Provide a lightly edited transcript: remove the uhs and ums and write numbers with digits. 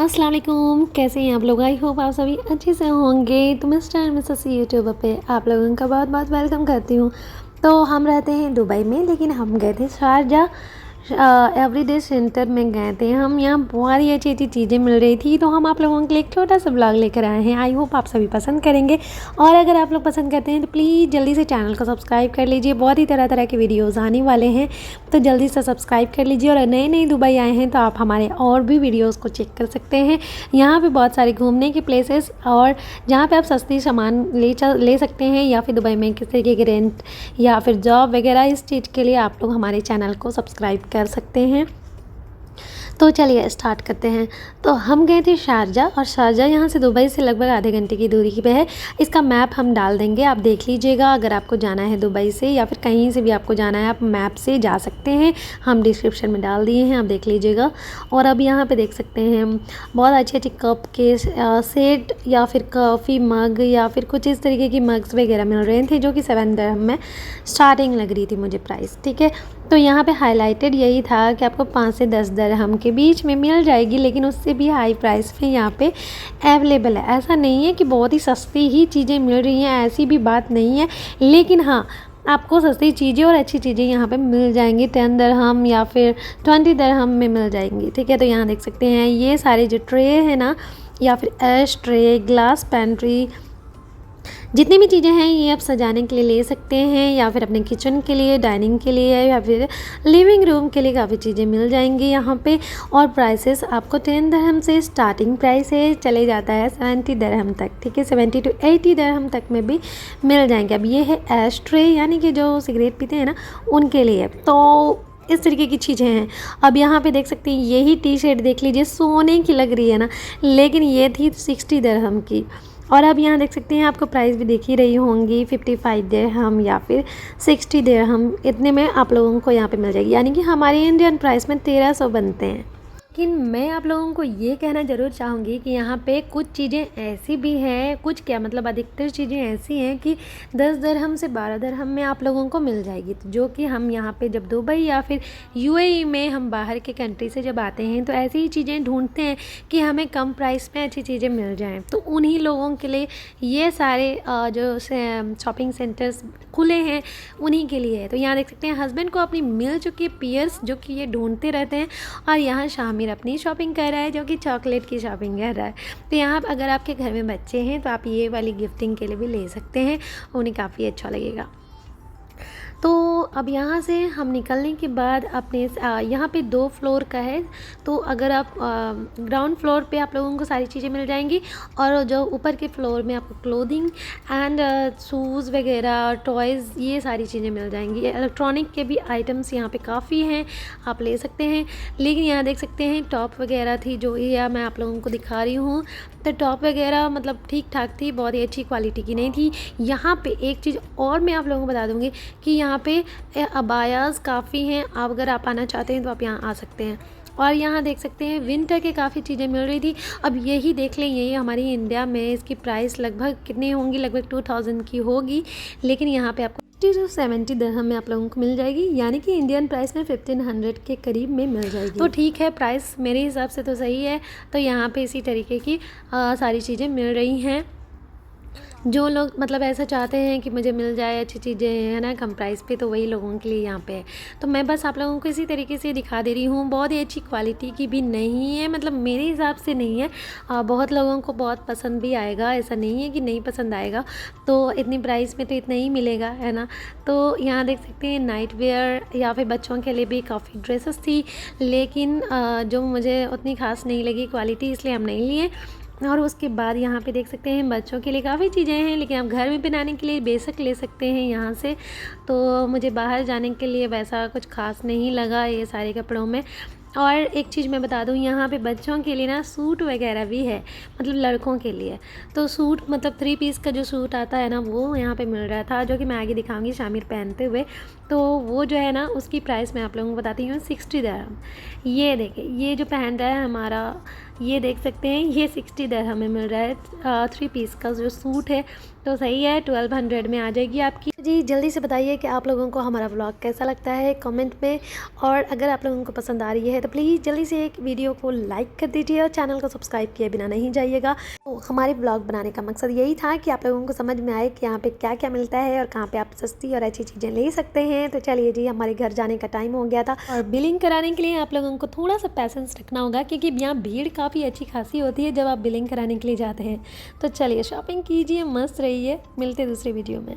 अस्सलाम वालेकुम, कैसे हैं आप लोग। आई होप आप सभी अच्छे से होंगे। तो मिस्टर मिसेस यूट्यूब पे आप लोगों का बहुत बहुत वेलकम करती हूँ। तो हम रहते हैं दुबई में, लेकिन हम गए थे शारजा एवरीडे सेंटर में गए थे हम। यहाँ बहुत ही अच्छी अच्छी चीज़ें मिल रही थी, तो हम आप लोगों के लिए एक छोटा सा ब्लॉग लेकर आए हैं। आई होप आप सभी पसंद करेंगे, और अगर आप लोग पसंद करते हैं तो प्लीज़ जल्दी से चैनल को सब्सक्राइब कर लीजिए। बहुत ही तरह तरह के वीडियोज़ आने वाले हैं, तो जल्दी से सब्सक्राइब कर लीजिए। और नए नए दुबई आए हैं तो आप हमारे और भी वीडियोज़ को चेक कर सकते हैं। यहाँ पर बहुत सारे घूमने के प्लेसेस और जहाँ पर आप सस्ती सामान ले सकते हैं, या फिर दुबई में किस तरीके के रेंट या फिर जॉब वगैरह, इस चीज़ के लिए आप लोग हमारे चैनल को सब्सक्राइब कर सकते हैं। तो चलिए स्टार्ट करते हैं। तो हम गए थे शारजा, और शारजा यहाँ से दुबई से लगभग आधे घंटे की दूरी पे है। इसका मैप हम डाल देंगे, आप देख लीजिएगा। अगर आपको जाना है दुबई से या फिर कहीं से भी आपको जाना है, आप मैप से जा सकते हैं। हम डिस्क्रिप्शन में डाल दिए हैं, आप देख लीजिएगा। और अब यहाँ पे देख सकते हैं बहुत अच्छे अच्छे कप के सेट या फिर कॉफ़ी मग या फिर कुछ इस तरीके की मग्स वगैरह मिल रहे थे, जो कि 7 दिरहम में स्टार्टिंग लग रही थी मुझे प्राइस। ठीक है, तो यहाँ पे हाईलाइटेड यही था कि आपको 5 से 10 दिरहम के बीच में मिल जाएगी, लेकिन उससे भी हाई प्राइस पे यहाँ पे अवेलेबल है। ऐसा नहीं है कि बहुत ही सस्ती ही चीज़ें मिल रही हैं, ऐसी भी बात नहीं है। लेकिन हाँ, आपको सस्ती चीज़ें और अच्छी चीज़ें यहाँ पे मिल जाएंगी। 10 दिरहम या फिर 20 दिरहम में मिल जाएंगी। ठीक है, तो यहाँ देख सकते हैं ये सारे जो ट्रे है ना, या फिर ऐश ट्रे, ग्लास पैंट्री, जितनी भी चीज़ें हैं ये आप सजाने के लिए ले सकते हैं, या फिर अपने किचन के लिए, डाइनिंग के लिए, या फिर लिविंग रूम के लिए काफ़ी चीज़ें मिल जाएंगी यहाँ पे। और प्राइसेस आपको 10 दिरहम से स्टार्टिंग प्राइस है, चले जाता है 70 दिरहम तक। ठीक है, 70 to 80 दिरहम तक में भी मिल जाएंगे। अब ये है ऐश ट्रे, यानी कि जो सिगरेट पीते हैं ना, उनके लिए। तो इस तरीके की चीज़ें हैं। अब यहाँ पे देख सकते हैं यही टी शर्ट देख लीजिए, सोने की लग रही है ना, लेकिन ये थी 60 दिरहम की। और अब यहाँ देख सकते हैं, आपको प्राइस भी दिख ही रही होंगी, 55 दिरहम या फिर 60 दिरहम, इतने में आप लोगों को यहाँ पे मिल जाएगी। यानी कि हमारे इंडियन प्राइस में 1300 बनते हैं। लेकिन मैं आप लोगों को ये कहना ज़रूर चाहूँगी कि यहाँ पे कुछ चीज़ें ऐसी भी हैं, कुछ क्या मतलब अधिकतर चीज़ें ऐसी हैं कि 10 दिरहम से 12 दिरहम में आप लोगों को मिल जाएगी। तो जो कि हम यहाँ पे जब दुबई या फिर यूएई में हम बाहर के कंट्री से जब आते हैं, तो ऐसी ही चीज़ें ढूंढते हैं कि हमें कम प्राइस में अच्छी चीज़ें मिल जाएँ। तो उन्हीं लोगों के लिए ये सारे जो शॉपिंग सेंटर्स खुले हैं, उन्हीं के लिए है। तो यहाँ देख सकते हैं हस्बैंड को अपनी मिल चुकी पियर्स, जो कि ये ढूंढते रहते हैं, और यहाँ शामिर अपनी शॉपिंग कर रहा है, जो कि चॉकलेट की शॉपिंग कर रहा है। तो यहाँ अगर आपके घर में बच्चे हैं तो आप ये वाली गिफ्टिंग के लिए भी ले सकते हैं, उन्हें काफ़ी अच्छा लगेगा। तो अब यहाँ से हम निकलने के बाद अपने यहाँ पे 2 फ्लोर का है। तो अगर आप ग्राउंड फ्लोर पे आप लोगों को सारी चीज़ें मिल जाएंगी, और जो ऊपर के फ्लोर में आपको क्लोथिंग एंड शूज़ वगैरह, टॉयज़, ये सारी चीज़ें मिल जाएंगी। इलेक्ट्रॉनिक के भी आइटम्स यहाँ पे काफ़ी हैं, आप ले सकते हैं। लेकिन यहाँ देख सकते हैं टॉप वगैरह थी, जो ये मैं आप लोगों को दिखा रही हूँ। तो टॉप वगैरह मतलब ठीक ठाक थी, बहुत ही अच्छी क्वालिटी की नहीं थी। यहाँ पे एक चीज़ और मैं आप लोगों को बता दूँगी कि यहाँ पे अबायाज़ काफ़ी हैं। आप अगर आप आना चाहते हैं तो आप यहाँ आ सकते हैं। और यहाँ देख सकते हैं विंटर के काफ़ी चीज़ें मिल रही थी। अब यही देख लें, यही हमारी इंडिया में इसकी प्राइस लगभग कितनी होंगी, लगभग 2000 की होगी। लेकिन यहाँ पे आपको 50 to 70 दिरहम में आप लोगों को मिल जाएगी, यानी कि इंडियन प्राइस में 1500 के करीब में मिल जाएगी। तो ठीक है, प्राइस मेरे हिसाब से तो सही है। तो यहाँ पे इसी तरीके की सारी चीज़ें मिल रही हैं। जो लोग मतलब ऐसा चाहते हैं कि मुझे मिल जाए अच्छी चीज़ें, है ना, कम प्राइस पे, तो वही लोगों के लिए यहाँ पे है। तो मैं बस आप लोगों को इसी तरीके से दिखा दे रही हूँ। बहुत ही अच्छी क्वालिटी की भी नहीं है, मतलब मेरे हिसाब से नहीं है। बहुत लोगों को बहुत पसंद भी आएगा, ऐसा नहीं है कि नहीं पसंद आएगा। तो इतनी प्राइस में तो इतना ही मिलेगा, है ना। तो यहाँ देख सकते हैं नाइट वेयर या फिर बच्चों के लिए भी काफ़ी ड्रेसेस थी, लेकिन जो मुझे उतनी खास नहीं लगी क्वालिटी, इसलिए हम नहीं लिए। और उसके बाद यहाँ पे देख सकते हैं बच्चों के लिए काफ़ी चीज़ें हैं, लेकिन आप घर में पहनाने के लिए बेशक ले सकते हैं यहाँ से। तो मुझे बाहर जाने के लिए वैसा कुछ खास नहीं लगा ये सारे कपड़ों में। और एक चीज़ मैं बता दूँ, यहाँ पे बच्चों के लिए ना सूट वगैरह भी है, मतलब लड़कों के लिए। तो सूट मतलब 3 पीस का जो सूट आता है ना, वो यहाँ पे मिल रहा था, जो कि मैं आगे दिखाऊंगी शामिर पहनते हुए। तो वो जो है ना, उसकी प्राइस मैं आप लोगों को बताती हूँ 60 दिरहम। ये देखिए, ये जो पहन रहा है हमारा ये देख सकते हैं, ये 60 दिरहम में मिल रहा है 3 पीस का जो सूट है, तो सही है 1200 में आ जाएगी आपकी। जी जल्दी से बताइए कि आप लोगों को हमारा व्लॉग कैसा लगता है कमेंट में, और अगर आप लोगों को पसंद आ रही है तो प्लीज़ जल्दी से एक वीडियो को लाइक कर दीजिए और चैनल को सब्सक्राइब किए बिना नहीं जाइएगा। तो हमारे व्लॉग बनाने का मकसद यही था कि आप लोगों को समझ में आए कि यहाँ पे क्या क्या मिलता है और कहाँ पे आप सस्ती और अच्छी चीज़ें ले सकते हैं। तो चलिए जी, हमारे घर जाने का टाइम हो गया था और बिलिंग कराने के लिए आप लोगों को थोड़ा सा पैसेंस रखना होगा, क्योंकि यहाँ भीड़ काफ़ी अच्छी खासी होती है जब आप बिलिंग कराने के लिए जाते हैं। तो चलिए शॉपिंग कीजिए, मस्त रहिए, मिलते दूसरी वीडियो में।